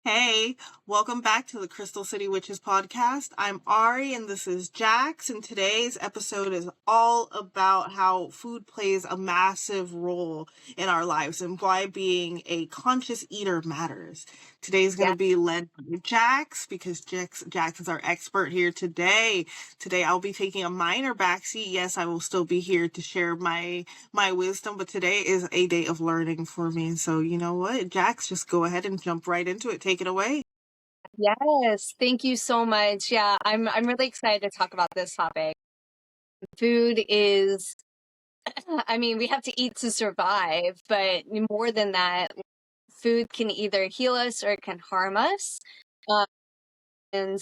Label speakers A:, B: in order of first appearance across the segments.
A: Hey, welcome back to the Crystal City Witches podcast. I'm Ari and this is Jax, and today's episode is all about how food plays a massive role in our lives and why being a conscious eater matters. Today's going
B: Yeah.
A: to be led by Jax because Jax is our expert here today. Today I'll be taking a minor backseat. Yes, I will still be here to share my wisdom, but today is a day of learning for me. So you know what, Jax, just go ahead and jump right into it. Take it away.
B: Yes, thank you so much. Yeah, I'm really excited to talk about this topic. Food is, I mean, we have to eat to survive, but more than that, food can either heal us or it can harm us. Um, and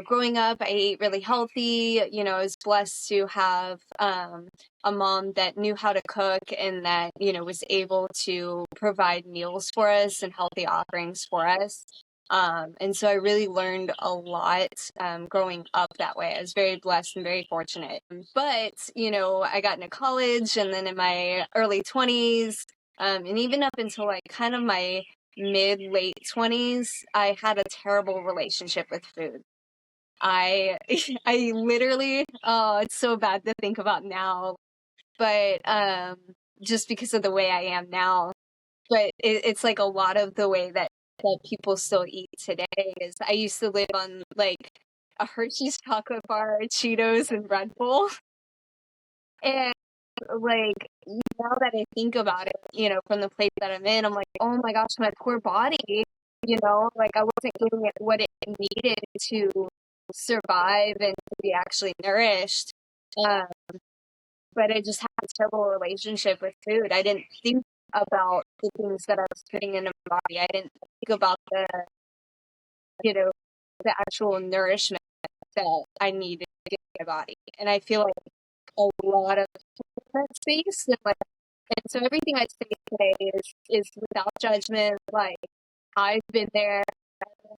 B: growing up, I ate really healthy. I was blessed to have a mom that knew how to cook and that was able to provide meals for us and healthy offerings for us. And so I really learned a lot growing up that way. I was very blessed and very fortunate. But, I got into college and then in my early 20s, and even up until like kind of my mid-late 20s, I had a terrible relationship with food. I I literally, oh, it's so bad to think about now, but just because of the way I am now. But it's like a lot of the way that people still eat today is I used to live on like a Hershey's chocolate bar, Cheetos, and Red Bull. And like now that I think about it, from the place that I'm in, I'm like, oh my gosh, my poor body, like I wasn't giving it what it needed to survive and to be actually nourished. Um, but I just had a terrible relationship with food. I didn't think about the things that I was putting into my body. I didn't think about you know, the actual nourishment that I needed to get my body. And I feel like a lot of that space and so everything I say today is without judgment. Like I've been there,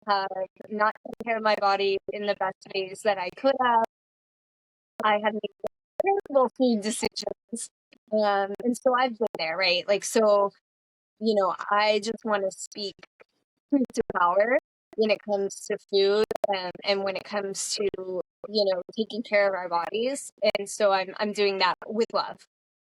B: have not taken care of my body in the best ways that I could have. I had made terrible food decisions. And so I've been there, right? Like so, I just want to speak truth to power when it comes to food and when it comes to, taking care of our bodies. And so I'm doing that with love.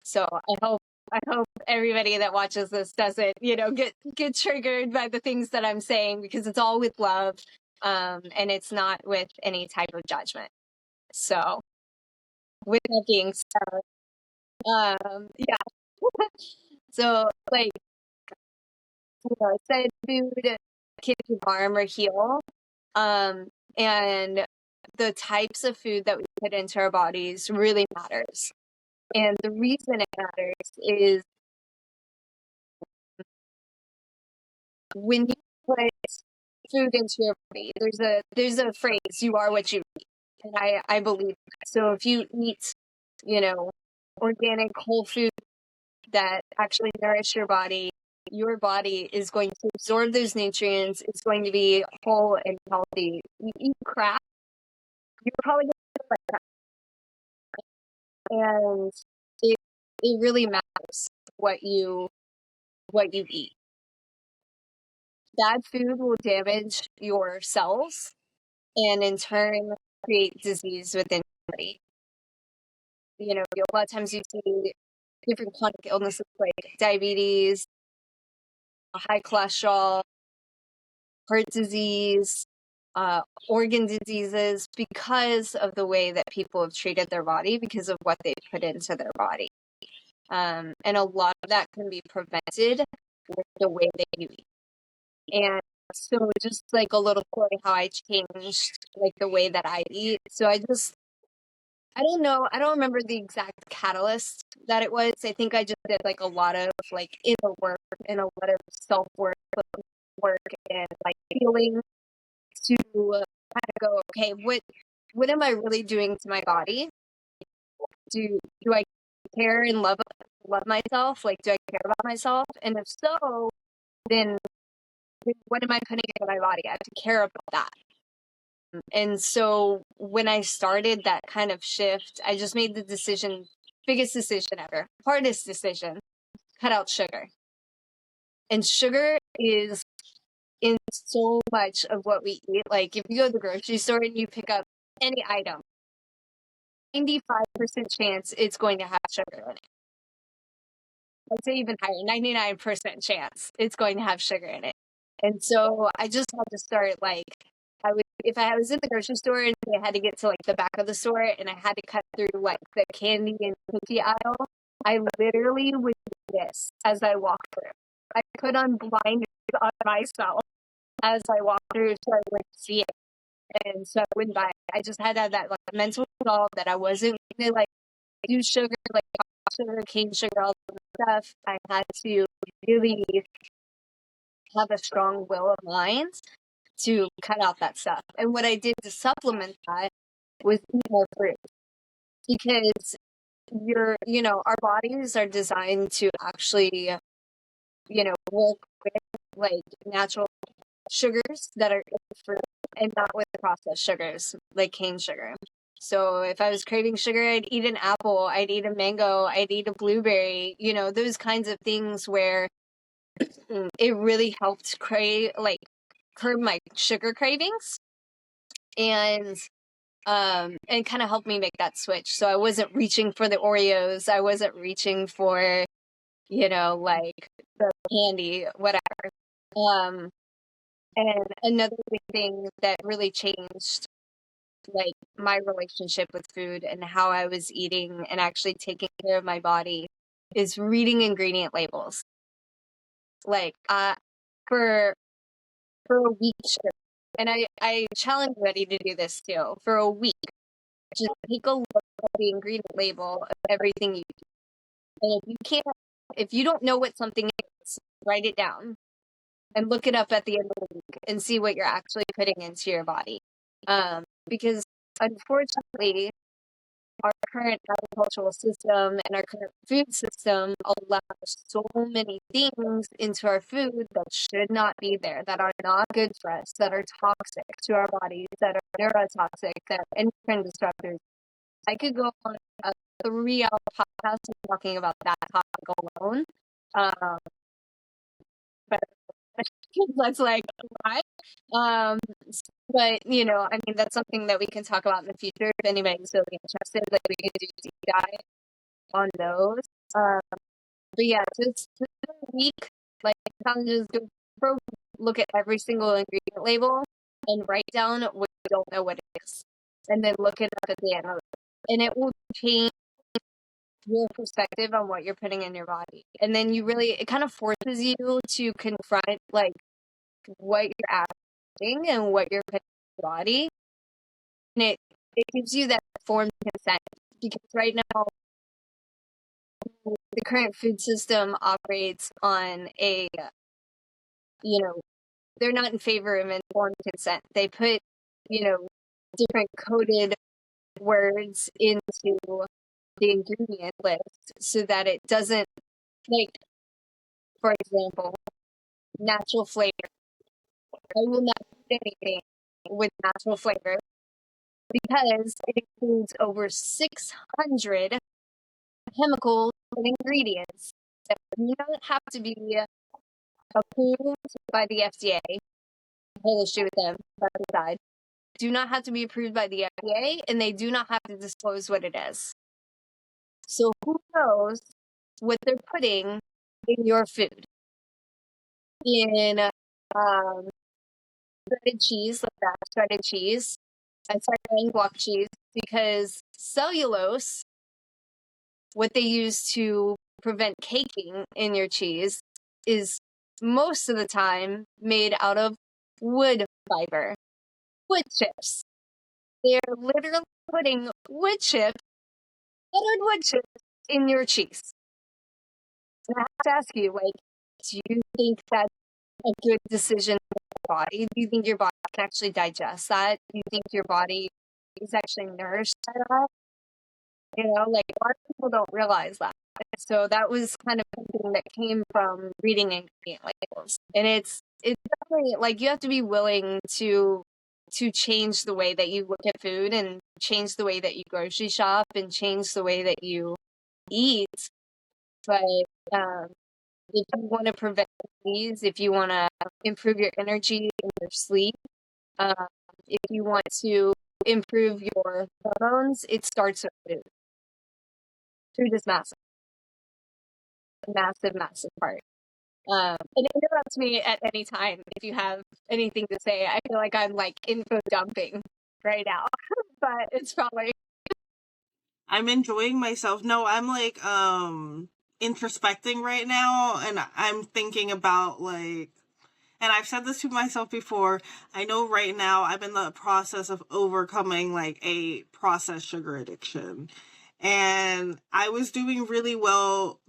B: So I hope everybody that watches this doesn't, get triggered by the things that I'm saying because it's all with love, and it's not with any type of judgment. So with that being said, yeah. So like it said, food can harm or heal, and the types of food that we put into our bodies really matters. And the reason it matters is when you put food into your body, there's a phrase, you are what you eat. And I believe that. So if you eat, you know, organic whole food that actually nourish your body is going to absorb those nutrients. It's going to be whole and healthy. You eat crap, you're probably going to, and it really matters what you eat. Bad food will damage your cells and in turn create disease within your body. A lot of times you see different chronic illnesses like diabetes, high cholesterol, heart disease, organ diseases because of the way that people have treated their body, because of what they put into their body. And a lot of that can be prevented with the way that you eat. And so just like a little story how I changed like the way that I eat. So I don't know, I don't remember the exact catalyst that it was. I think I just did like a lot of like inner work and a lot of self-work and like feeling to kind of go, okay, what am I really doing to my body? Do I care and love myself? Like, do I care about myself? And if so, then what am I putting into my body? I have to care about that. And so when I started that kind of shift, I just made the decision, biggest decision ever, hardest decision, cut out sugar. And sugar is in so much of what we eat. Like, if you go to the grocery store and you pick up any item, 95% chance it's going to have sugar in it. I'd say even higher, 99% chance it's going to have sugar in it. And so I just had to start, like, if I was in the grocery store and I had to get to like the back of the store and I had to cut through like the candy and cookie aisle, I literally would do this as I walked through. I put on blinders on myself as I walked through so I wouldn't see it. And so I wouldn't buy it. I just had to have that like mental resolve that I wasn't gonna like do sugar, like sugar, cane sugar, all that stuff. I had to really have a strong will of mind to cut out that stuff. And what I did to supplement that was eat more fruit. Because our bodies are designed to actually, work with like natural sugars that are in fruit and not with processed sugars like cane sugar. So if I was craving sugar, I'd eat an apple, I'd eat a mango, I'd eat a blueberry, those kinds of things where it really helped curb my sugar cravings and kind of helped me make that switch. So I wasn't reaching for the Oreos, I wasn't reaching for, like the candy, whatever. And another big thing that really changed like my relationship with food and how I was eating and actually taking care of my body is reading ingredient labels. Like for a week straight. And I challenge everybody to do this too. For a week, just take a look at the ingredient label of everything you eat. And if you don't know what something is, write it down and look it up at the end of the week and see what you're actually putting into your body. Because unfortunately, our current agricultural system and our current food system allows so many things into our food that should not be there, that are not good for us, that are toxic to our bodies, that are neurotoxic, that are endocrine disruptors. I could go on a 3-hour podcast talking about that topic alone. But that's like why. But I mean, that's something that we can talk about in the future if anybody's really interested. Like, we can do a deep dive on those. But yeah, just a week, like, challenges, go pro, look at every single ingredient label and write down what you don't know what it is, and then look it up at the end of it, and it will change your perspective on what you're putting in your body. And then it kind of forces you to confront like what you're asking and what you're putting in your body. And it gives you that informed consent, because right now the current food system operates on they're not in favor of informed consent. They put, different coded words into the ingredient list so that it doesn't, like, for example, natural flavor. I will not eat anything with natural flavor because it includes over 600 chemicals and ingredients that do not have to be approved by the FDA. Whole issue with them, by the side. Do not have to be approved by the FDA, and they do not have to disclose what it is. So who knows what they're putting in your food? In shredded cheese, like that shredded cheese. I started buying block cheese because cellulose, what they use to prevent caking in your cheese, is most of the time made out of wood fiber, wood chips. They're literally putting wood chips, buttered wood chips, in your cheese. And I have to ask you, like, do you think that's a good decision for your body? Do you think your body can actually digest that? Do you think your body is actually nourished by that? Like, a lot of people don't realize that. So that was kind of something that came from reading ingredient labels. And it's definitely, like, you have to be willing to change the way that you look at food and change the way that you grocery shop and change the way that you eat. But If you want to prevent disease, if you want to improve your energy and your sleep, um, if you want to improve your hormones, it starts with food. Food is massive, massive, massive part. And interrupt me at any time if you have anything to say. I feel like I'm like info dumping right now, but it's probably
A: I'm enjoying myself. No, I'm like introspecting right now, and I'm thinking about like, and I've said this to myself before. I know right now I'm in the process of overcoming like a processed sugar addiction. And I was doing really well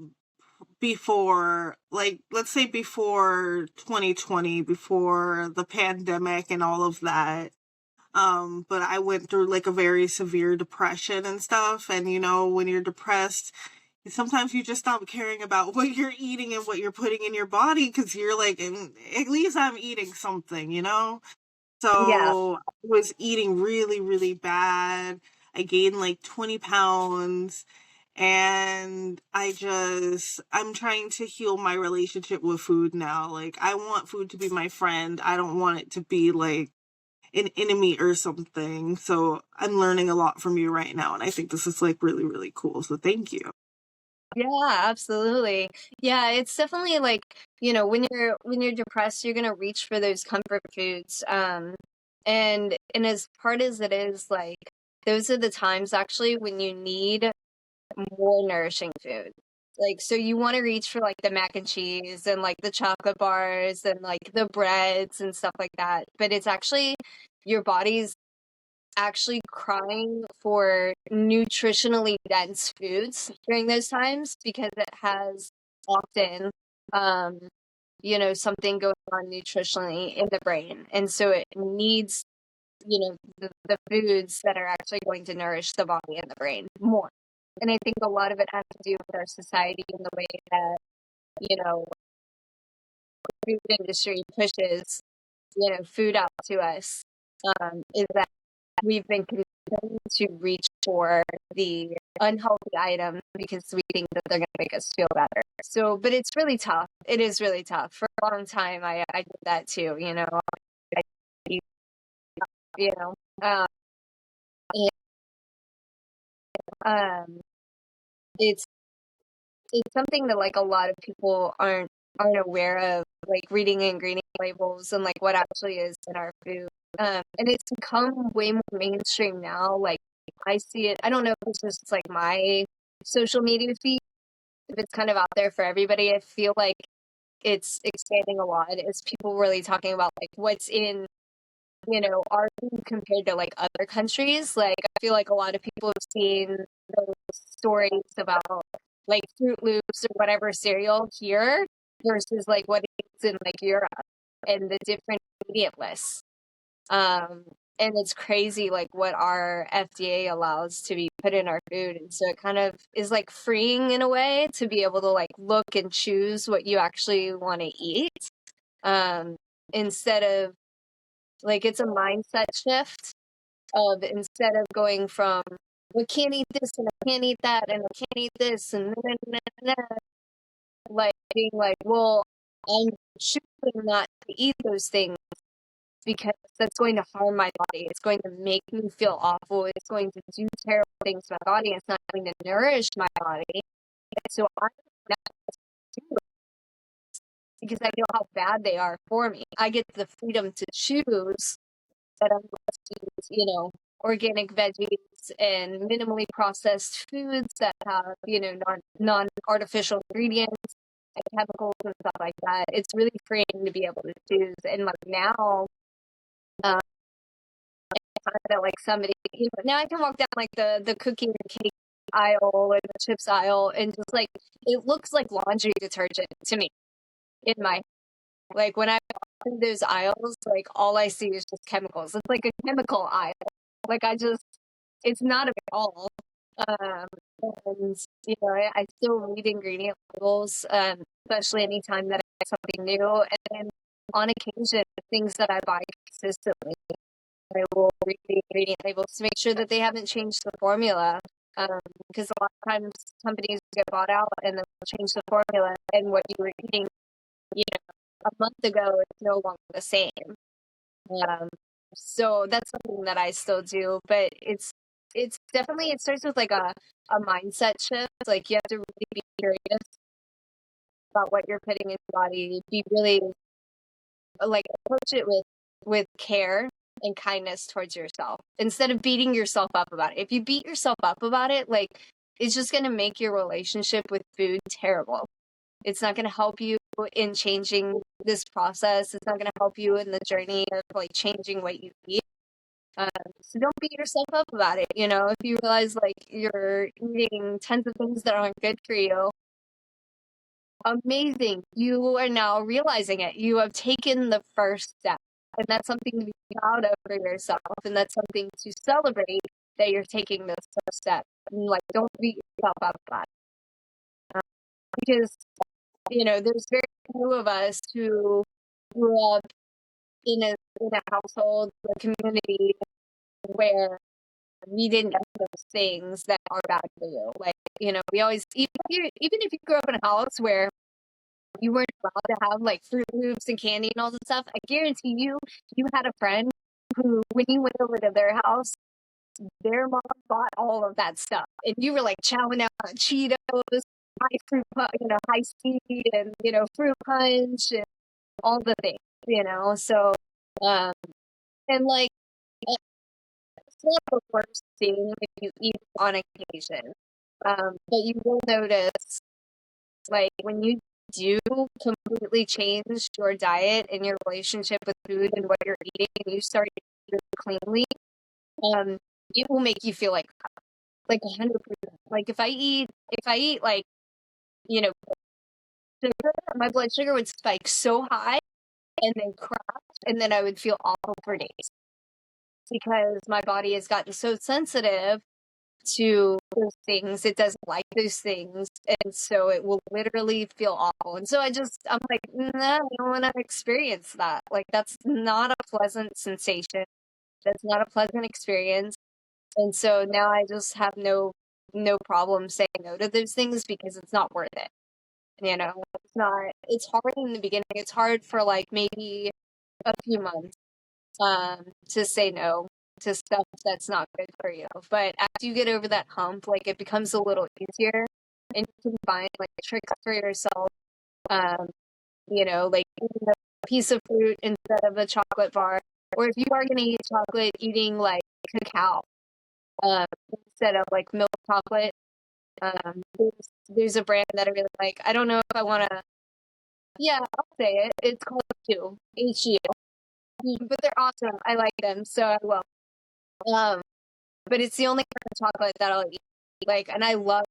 A: before, like, let's say before 2020, before the pandemic and all of that. But I went through like a very severe depression and stuff. And you know, when you're depressed, sometimes you just stop caring about what you're eating and what you're putting in your body because you're like, at least I'm eating something, you know?
B: yeah,
A: So I was eating really, really bad. I gained like 20 pounds. And I'm trying to heal my relationship with food now. Like, I want food to be my friend. I don't want it to be like an enemy or something. So I'm learning a lot from you right now. And I think this is like really, really cool. So thank you.
B: yeah, absolutely. Yeah, it's definitely like, when you're depressed, you're gonna reach for those comfort foods. And as hard as it is, like those are the times actually when you need more nourishing food. Like, so you want to reach for like the mac and cheese and like the chocolate bars and like the breads and stuff like that. But it's actually your body's actually crying for nutritionally dense foods during those times because it has often, um, something going on nutritionally in the brain. And so it needs, the foods that are actually going to nourish the body and the brain more. And I think a lot of it has to do with our society and the way that, you know, the food industry pushes, food out to us, is that we've been conditioned to reach for the unhealthy items because we think that they're going to make us feel better. So, but it's really tough. It is really tough. For a long time, I did that too, I, you know, um, and, it's it's something that like a lot of people aren't aware of, like reading ingredient labels and like what actually is in our food. And it's become way more mainstream now. Like I see it. I don't know if it's just like my social media feed, if it's kind of out there for everybody. I feel like it's expanding a lot. Is people really talking about like what's in our food compared to like other countries? Like I feel like a lot of people have seen those stories about like Fruit Loops or whatever cereal here versus like what it's in like Europe and the different ingredient lists. Um, and it's crazy like what our FDA allows to be put in our food. And so it kind of is like freeing in a way to be able to like look and choose what you actually want to eat. Um, instead of like it's a mindset shift of instead of going from I can't eat this and I can't eat that and I can't eat this and like being like, well, I'm choosing not to eat those things because that's going to harm my body. It's going to make me feel awful. It's going to do terrible things to my body. It's not going to nourish my body. And so I'm not doing it because I know how bad they are for me. I get the freedom to choose that I'm going to use, organic veggies and minimally processed foods that have, non-artificial ingredients and chemicals and stuff like that. It's really freeing to be able to choose. And like now, um, that like somebody, now I can walk down like the cookie and cake aisle and the chips aisle and just like it looks like laundry detergent to me in my like when I walk through those aisles, like all I see is just chemicals. It's like a chemical aisle. Like it's not at all. Um, and I still read ingredient labels, especially anytime that I get something new. And then on occasion, things that I buy consistently, I will read the ingredient labels to make sure that they haven't changed the formula. Because a lot of times companies get bought out and then change the formula, and what you were eating, you know, a month ago is no longer the same. Um, so that's something that I still do, but it's definitely, it starts with like a mindset shift. Like you have to really be curious about what you're putting in your body. Be really like approach it with care and kindness towards yourself instead of beating yourself up about it. If you beat yourself up about it, like it's just going to make your relationship with food terrible. It's not going to help you in changing this process. It's not going to help you in the journey of like changing what you eat. Um, so don't beat yourself up about it. You know, if you realize like you're eating tons of things that aren't good for you, amazing. You are now realizing it. You have taken the first step. And that's something to be proud of for yourself. And that's something to celebrate that you're taking this first step. And like, don't beat yourself up about it. Because, you know, there's very few of us who grew up in a household, a community where we didn't get those things that are bad for you. Like, you know, we always, even if you grew up in a house where you weren't allowed to have like Fruit Loops and candy and all this stuff, I guarantee you had a friend who, when you went over to their house, their mom bought all of that stuff, and you were like chowing out on Cheetos, high speed, and fruit punch, and all the things, So, um, and like it's not the worst thing if you eat on occasion, but you will notice, like when you do completely change your diet and your relationship with food and what you're eating, and you start eating cleanly, it will make you feel like 100%. Like if I eat like sugar, my blood sugar would spike so high and then crash, and then I would feel awful for days because my body has gotten so sensitive to those things. It doesn't like those things, and so it will literally feel awful. And so I'm like, nah, I don't want to experience that. Like that's not a pleasant sensation. That's not a pleasant experience. And so now I just have no problem saying no to those things because it's not worth it. It's not, it's hard in the beginning. It's hard for like maybe a few months to say no to stuff that's not good for you. But after you get over that hump, like it becomes a little easier, and you can find like tricks for yourself. Um, like eating a piece of fruit instead of a chocolate bar, or if you are going to eat chocolate, eating like cacao instead of like milk chocolate. There's a brand that I really like. I don't know if I want to. Yeah, I'll say it. It's called HU. But they're awesome. I like them, so I will. But it's the only kind of chocolate that I'll eat. Like, and I love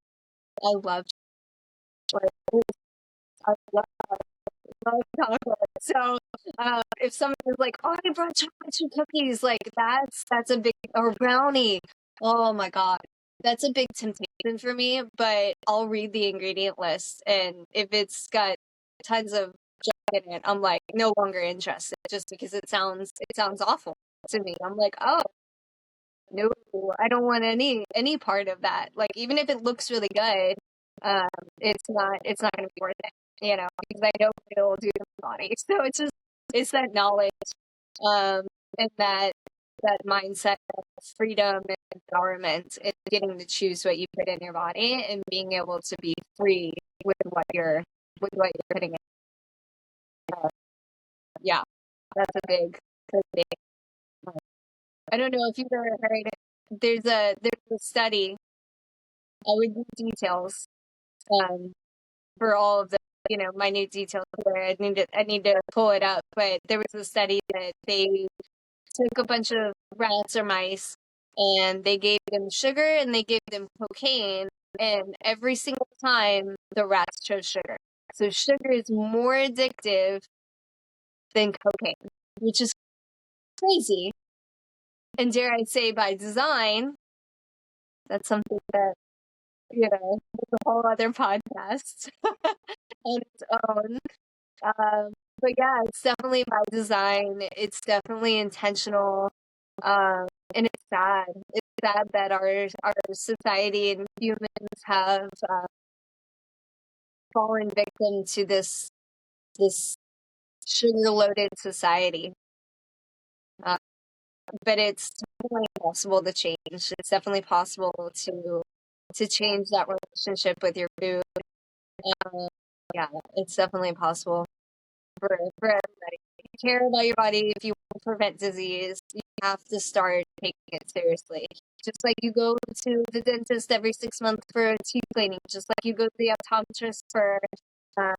B: chocolate. I love chocolate. So, if someone is like, "Oh, I brought chocolate chip cookies," like that's a big, or brownie. Oh my god, that's a big temptation for me. But I'll read the ingredient list, and if it's got tons of junk in it, I'm like no longer interested, just because it sounds awful to me. I'm like, oh no, I don't want any part of that. Like even if it looks really good, it's not going to be worth it, because I know what it'll do to my body. So it's that knowledge, and that mindset of freedom and empowerment, and getting to choose what you put in your body and being able to be free with what you're putting in. Yeah, that's a big. I don't know if you've ever heard it. There's a study. I would need details um, for all of the minute details where I need to pull it up. But there was a study that they took a bunch of rats or mice, and they gave them sugar and they gave them cocaine, and every single time the rats chose sugar. So sugar is more addictive than cocaine, which is crazy. And dare I say, by design, that's something that is a whole other podcast on its own. But yeah, it's definitely by design. It's definitely intentional. And it's sad. It's sad that our society and humans have fallen victim to this sugar-loaded society. But it's definitely possible to change. It's definitely possible to change that relationship with your food. Yeah, it's definitely possible for everybody. If you care about your body, if you want to prevent disease, you have to start taking it seriously. Just like you go to the dentist every 6 months for a teeth cleaning, just like you go to the optometrist for, eye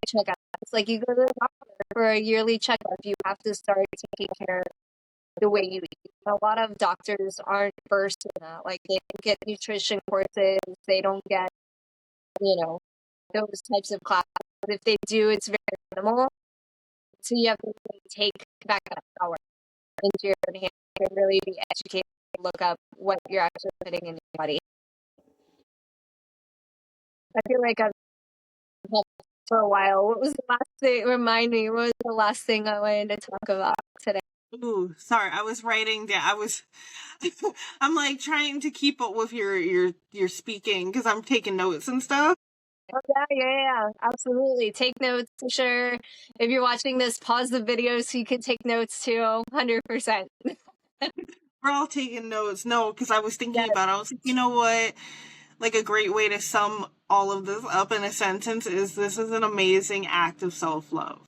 B: checkup. It's like you go to the doctor for a yearly checkup. You have to start taking care of the way you eat. A lot of doctors aren't versed in that. Like they don't get nutrition courses, they don't get, those types of classes. If they do, it's very minimal. So you have to really take back that power into your own hands and really be educated and look up what you're actually putting in your body. I feel like I've had this for a while. What was the last thing? Remind me, what was the last thing I wanted to talk about today?
A: Ooh, sorry, I was writing down. I'm like trying to keep up with your speaking because I'm taking notes and stuff.
B: Oh, yeah, absolutely. Take notes for sure. If you're watching this, pause the video so you can take notes too. 100%.
A: We're all taking notes. No, because I was thinking about it. I was like, you know what? Like a great way to sum all of this up in a sentence is this is an amazing act of self-love.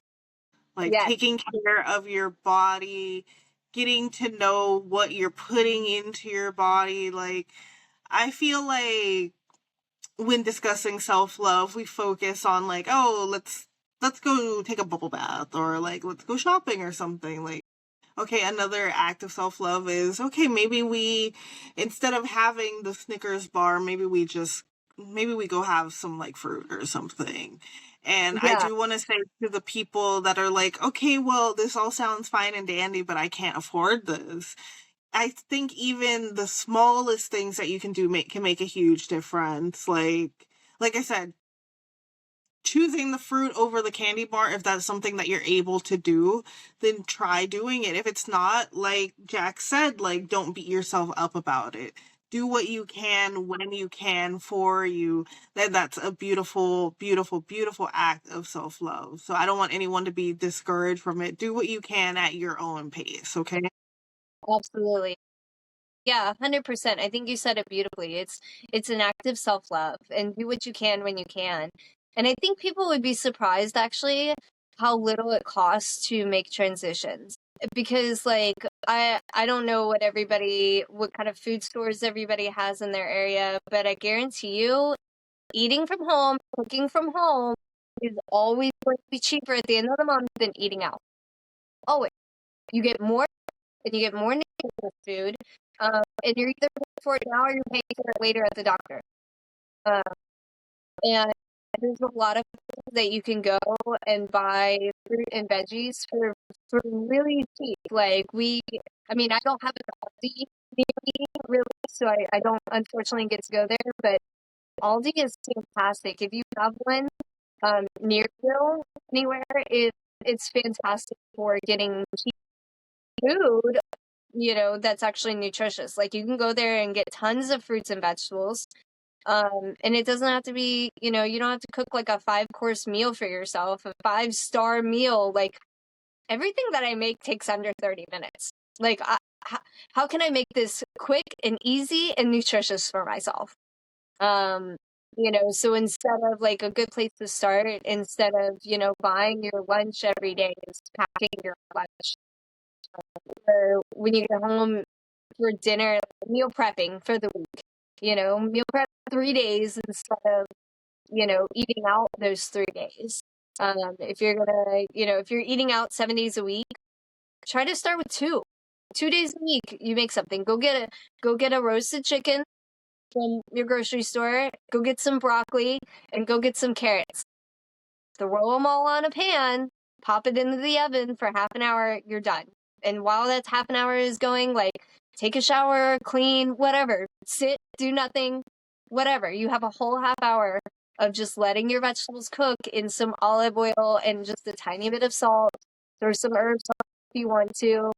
A: Like
B: Yes.
A: taking care of your body, getting to know what you're putting into your body. Like, I feel like when discussing self-love, we focus on like, oh, let's go take a bubble bath or like let's go shopping or something. Like, okay, another act of self-love is okay, maybe we instead of having the Snickers bar, maybe we go have some like fruit or something. And I
B: Yeah.
A: do want to say to the people that are like, okay, well, this all sounds fine and dandy, but I can't afford this. I think even the smallest things that you can do can make a huge difference. Like I said, choosing the fruit over the candy bar, if that's something that you're able to do, then try doing it. If it's not, like Jack said, like don't beat yourself up about it. Do what you can when you can for you. That's a beautiful, beautiful, beautiful act of self-love. So I don't want anyone to be discouraged from it. Do what you can at your own pace, okay?
B: Absolutely. Yeah, 100%. I think you said it beautifully. It's an act of self-love and do what you can when you can. And I think people would be surprised actually how little it costs to make transitions. Because like I don't know what kind of food stores everybody has in their area, but I guarantee you eating from home, cooking from home is always going to be cheaper at the end of the month than eating out. Always. You get more and you get more nutritious food. And you're either paying for it now or you're paying for it later at the doctor. Um, and there's a lot of places that you can go and buy fruit and veggies for really cheap. I mean, I don't have an Aldi near me, really, so I don't unfortunately get to go there, but Aldi is fantastic. If you have one near you anywhere, it's fantastic for getting cheap food, that's actually nutritious. Like you can go there and get tons of fruits and vegetables. And it doesn't have to be, you don't have to cook like a 5-course meal for yourself, a 5-star meal. Like everything that I make takes under 30 minutes. Like, how can I make this quick and easy and nutritious for myself? Um, so instead of like a good place to start, instead of, buying your lunch every day, is packing your lunch. Or when you get home for dinner, meal prepping for the week, meal prep 3 days instead of, eating out those 3 days. If you're gonna, if you're eating out 7 days a week, try to start with 2 days a week. You make something. Go get a roasted chicken from your grocery store. Go get some broccoli and go get some carrots. Throw them all on a pan, pop it into the oven for half an hour, you're done. And while that half an hour is going, like, take a shower, clean, whatever, sit, do nothing, whatever. You have a whole half hour of just letting your vegetables cook in some olive oil and just a tiny bit of salt. Throw some herbs on if you want to.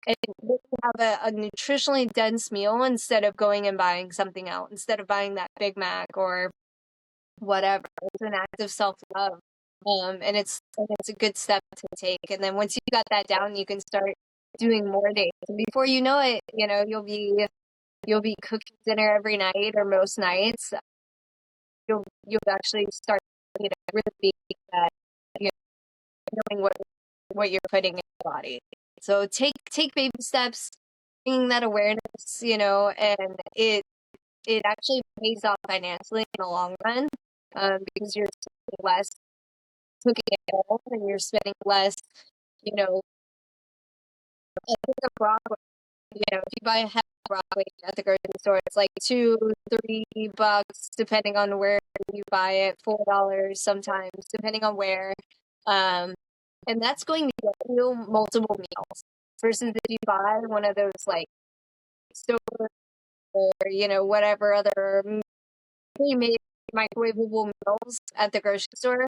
B: and you have a nutritionally dense meal instead of going and buying something else, instead of buying that Big Mac or whatever. It's an act of self-love. And it's a good step to take. And then once you got that down, you can start doing more days. And before you know it, you'll be cooking dinner every night or most nights. You'll actually start, really be that, you knowing what you're putting in your body. So take baby steps, bringing that awareness, and it actually pays off financially in the long run, because you're spending less cooking at home and you're spending less, I think of broccoli. If you buy a head of broccoli at the grocery store, it's like $2, $3, depending on where you buy it, $4 sometimes, depending on where. Um, and that's going to get you multiple meals. Versus if you buy one of those like store or whatever other pre-made microwavable meals at the grocery store,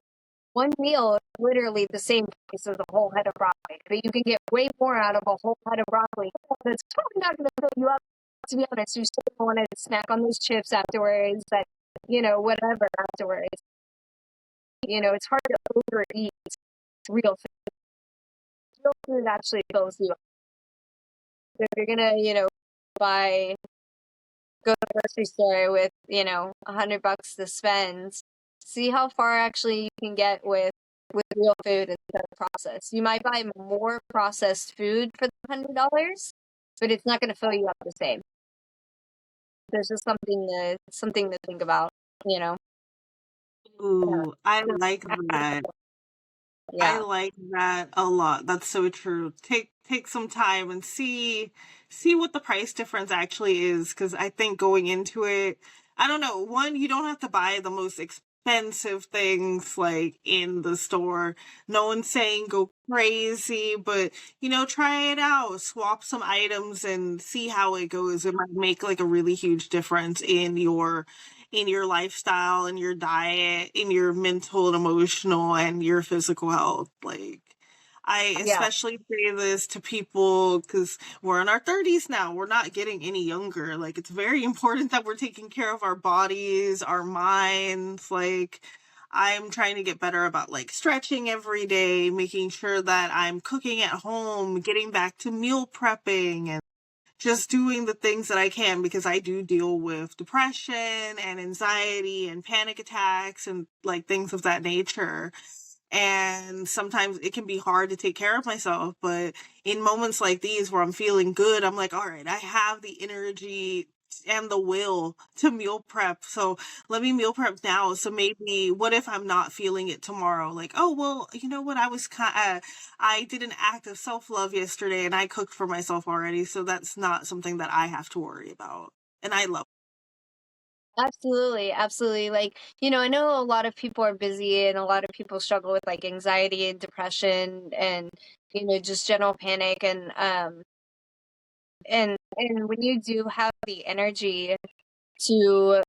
B: one meal is literally the same price as a whole head of broccoli, but you can get way more out of a whole head of broccoli. That's probably not going to fill you up, to be honest. You still want to snack on those chips afterwards, but, whatever afterwards. It's hard to overeat real food. Real food actually fills you up. If you're going to, buy go to the grocery store with, $100 to spend, see how far actually you can get with real food instead of processed. You might buy more processed food for the $100, but it's not going to fill you up the same. There's just something to think about, you know.
A: Ooh, I like that. I
B: Yeah.
A: like that a lot. That's so true. Take some time and see what the price difference actually is, because I think going into it, I don't know, one, you don't have to buy the most expensive things like in the store. No one's saying go crazy, but try it out, swap some items and see how it goes. It might make like a really huge difference in your lifestyle, in your diet, in your mental and emotional and your physical health. Like, I
B: Yeah.
A: especially say this to people because we're in our 30s now. We're not getting any younger. Like, it's very important that we're taking care of our bodies, our minds. Like, I'm trying to get better about like stretching every day, making sure that I'm cooking at home, getting back to meal prepping and just doing the things that I can, because I do deal with depression and anxiety and panic attacks and like things of that nature. And sometimes it can be hard to take care of myself, but in moments like these where I'm feeling good, I'm like, all right, I have the energy and the will to meal prep. So let me meal prep now. So maybe what if I'm not feeling it tomorrow? Like, oh, well, you know what? I did an act of self-love yesterday and I cooked for myself already. So that's not something that I have to worry about. And I love.
B: Absolutely, absolutely. Like, I know a lot of people are busy and a lot of people struggle with like anxiety and depression and, just general panic and when you do have the energy to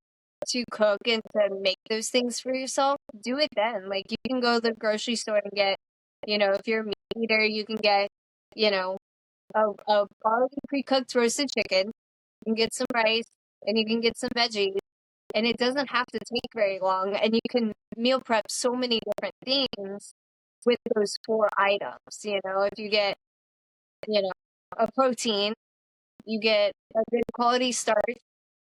B: cook and to make those things for yourself, do it then. Like you can go to the grocery store and get, if you're a meat eater, you can get, you know, a already pre-cooked roasted chicken. You can get some rice and you can get some veggies. And it doesn't have to take very long. And you can meal prep so many different things with those four items. If you get, you know, a protein, you get a good quality starch.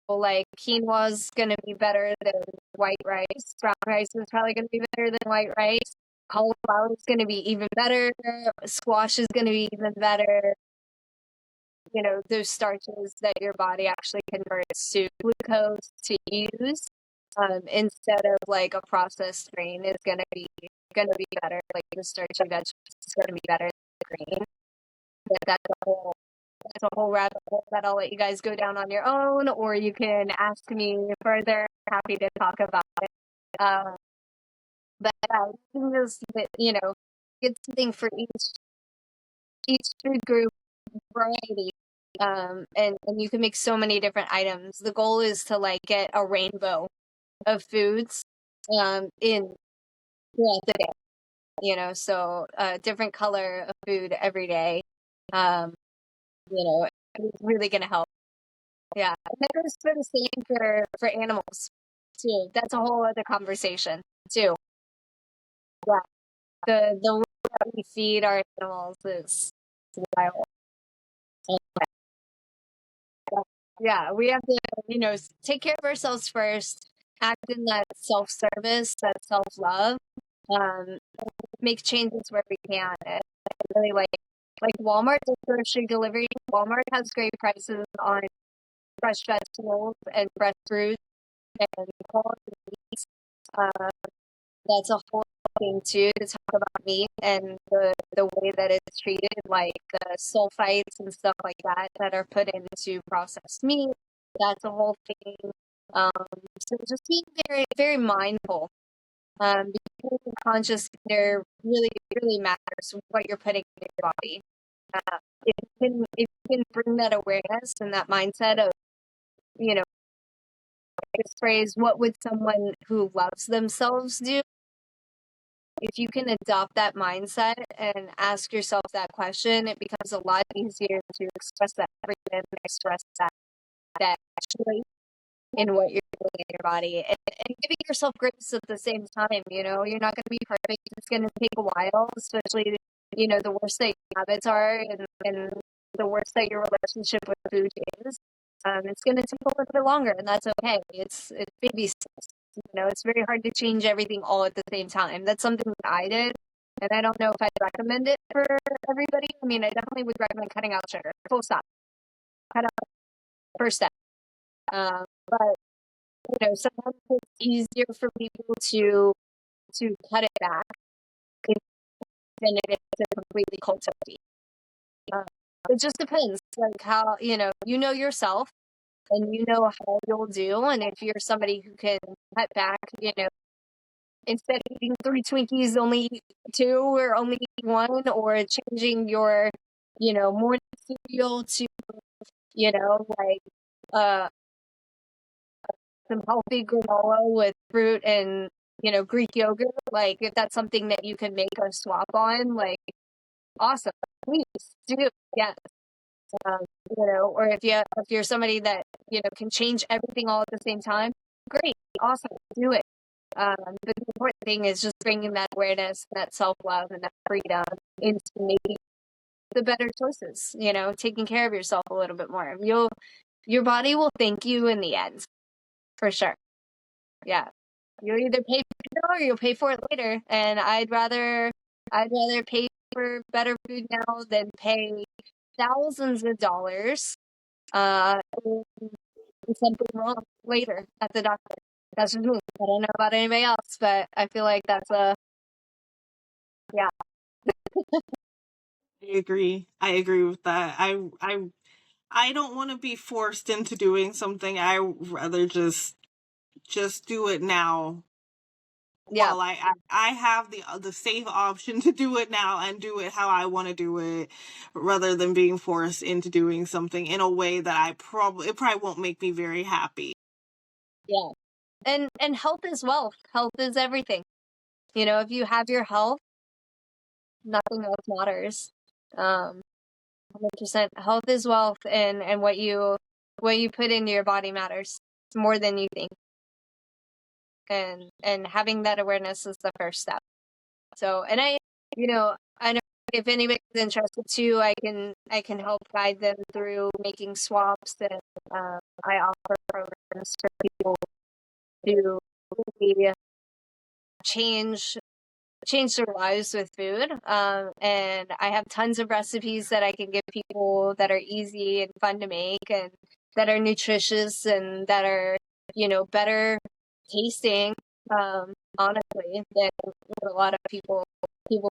B: Well, like quinoa is going to be better than white rice. Brown rice is probably going to be better than white rice. Cauliflower is going to be even better. Squash is going to be even better. Those starches that your body actually converts to glucose to use, instead of like a processed grain is going to be better. Like the starchy vegetables is going to be better than the grain. But that's a whole rabbit hole that I'll let you guys go down on your own, or you can ask me further. Happy to talk about it. But just get something for each food group, variety. And you can make so many different items. The goal is to like get a rainbow of foods in throughout the day. So different color of food every day. Um, it's really going to help. Yeah. And that goes for the same for animals too. That's a whole other conversation too. Yeah. The way that we feed our animals is wild. Yeah, we have to, take care of ourselves first, act in that self-service, that self-love, um, make changes where we can. And I really like Walmart does grocery delivery. Walmart has great prices on fresh vegetables and fresh fruits and quality meats. Uh, that's a whole thing too to talk about meat and the way that it's treated, like the sulfites and stuff like that that are put into processed meat. That's a whole thing. Um, so just being very, very mindful. Being a conscious eater really, really matters what you're putting in your body. If you can bring that awareness and that mindset of, you know, this phrase, what would someone who loves themselves do? If you can adopt that mindset and ask yourself that question, it becomes a lot easier to express that freedom and express that joy in what you're doing in your body and giving yourself grace at the same time. You're not going to be perfect. It's going to take a while, especially, the worse that your habits are and the worse that your relationship with food is. It's going to take a little bit longer, and that's okay. It's baby steps. It's very hard to change everything all at the same time. That's something that I did, and I don't know if I'd recommend it for everybody. I mean, I definitely would recommend cutting out sugar. Full stop. Cut out first step. But sometimes it's easier for people to cut it back than it is to completely cold turkey. It just depends, like how yourself, and how you'll do. And if you're somebody who can cut back, instead of eating 3 Twinkies, only eat 2 or only eat 1, or changing your morning cereal to like some healthy granola with fruit and Greek yogurt. Like, if that's something that you can make a swap on, like, awesome, please do. Yes. um, or if you're somebody that can change everything all at the same time, great, awesome, do it. But the important thing is just bringing that awareness, that self-love, and that freedom into making the better choices, taking care of yourself a little bit more. Your body will thank you in the end, for sure. Yeah. You'll either pay for it now or you'll pay for it later. And I'd rather pay for better food now than pay thousands of dollars and something wrong later at the doctor. That's just me. I don't know about anybody else, but I feel like that's yeah.
A: I agree with that. I don't want to be forced into doing something. I rather just do it now
B: Yeah.
A: while I have the safe option to do it now and do it how I want to do it, rather than being forced into doing something in a way that it probably won't make me very happy.
B: Yeah. And health is wealth. Health is everything. If you have your health, nothing else matters. 100%. Health is wealth, and what you put into your body matters more than you think. And having that awareness is the first step. So, and I know if anybody's interested too, I can help guide them through making swaps, and I offer programs for people to really change their lives with food. And I have tons of recipes that I can give people that are easy and fun to make, and that are nutritious, and that are better tasting, honestly, than what a lot of people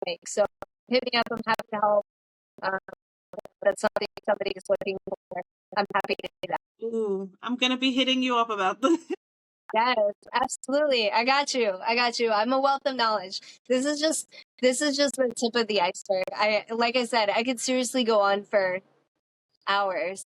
B: make. So hit me up. I'm happy to help. Um, that's something somebody's looking for. I'm happy to do that.
A: Ooh, I'm gonna be hitting you up about this.
B: Yes, absolutely. I got you. I'm a wealth of knowledge. This is just the tip of the iceberg. Like I said, I could seriously go on for hours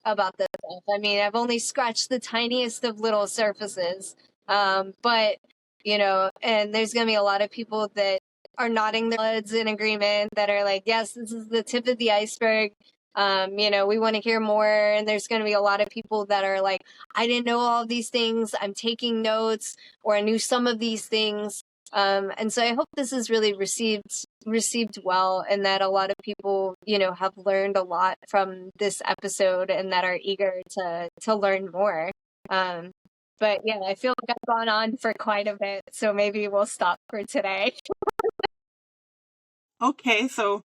B: about this stuff. I mean, I've only scratched the tiniest of little surfaces. But and there's gonna be a lot of people that are nodding their heads in agreement, that are like, yes, this is the tip of the iceberg. We want to hear more, and there's going to be a lot of people that are like, I didn't know all of these things. I'm taking notes, or I knew some of these things. And so I hope this is really received well, and that a lot of people, have learned a lot from this episode and that are eager to learn more. But yeah, I feel like I've gone on for quite a bit, so maybe we'll stop for today.
A: Okay, so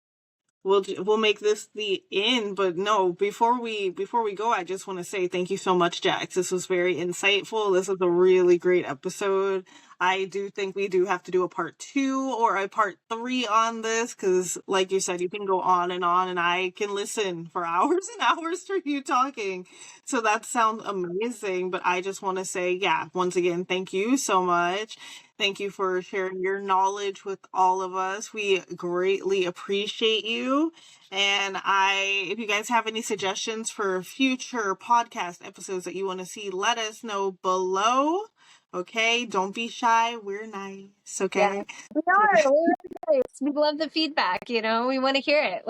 A: we'll make this the end, but no, before we go, I just want to say thank you so much, Jax. This was very insightful. This was a really great episode. I do think we do have to do a part 2 or a part 3 on this, because like you said, you can go on, and I can listen for hours and hours for you talking. So that sounds amazing. But I just want to say, yeah, once again, thank you so much. Thank you for sharing your knowledge with all of us. We greatly appreciate you. And if you guys have any suggestions for future podcast episodes that you want to see, let us know below. Okay, don't be shy. We're nice.
B: Yeah,
A: Okay.
B: we are. We're really nice. We love the feedback. We want to hear it.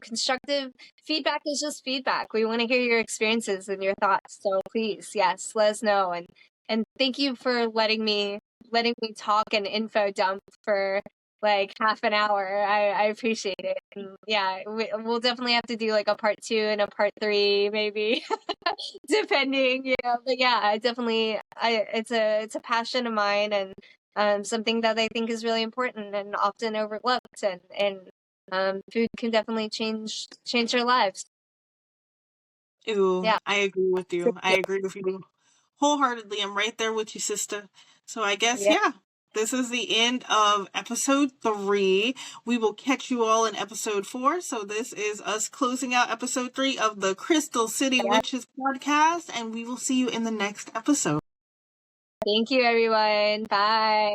B: Constructive feedback is just feedback. We want to hear your experiences and your thoughts. So please, yes, let us know. And thank you for letting me talk and info dump for like half an hour. I appreciate it. And yeah, we'll definitely have to do like a part 2 and a part 3, maybe, depending. But yeah, it's a passion of mine, and something that I think is really important and often overlooked. And food can definitely change our lives.
A: Ew,
B: Yeah.
A: I agree with
B: So,
A: you. I
B: yeah.
A: agree with you wholeheartedly. I'm right there with you, sister. So I guess,
B: Yeah.
A: yeah, this is the end of episode 3. We will catch you all in episode 4. So this is us closing out episode 3 of the Crystal City
B: Yeah.
A: Witches podcast, and we will see you in the next episode.
B: Thank you, everyone. Bye.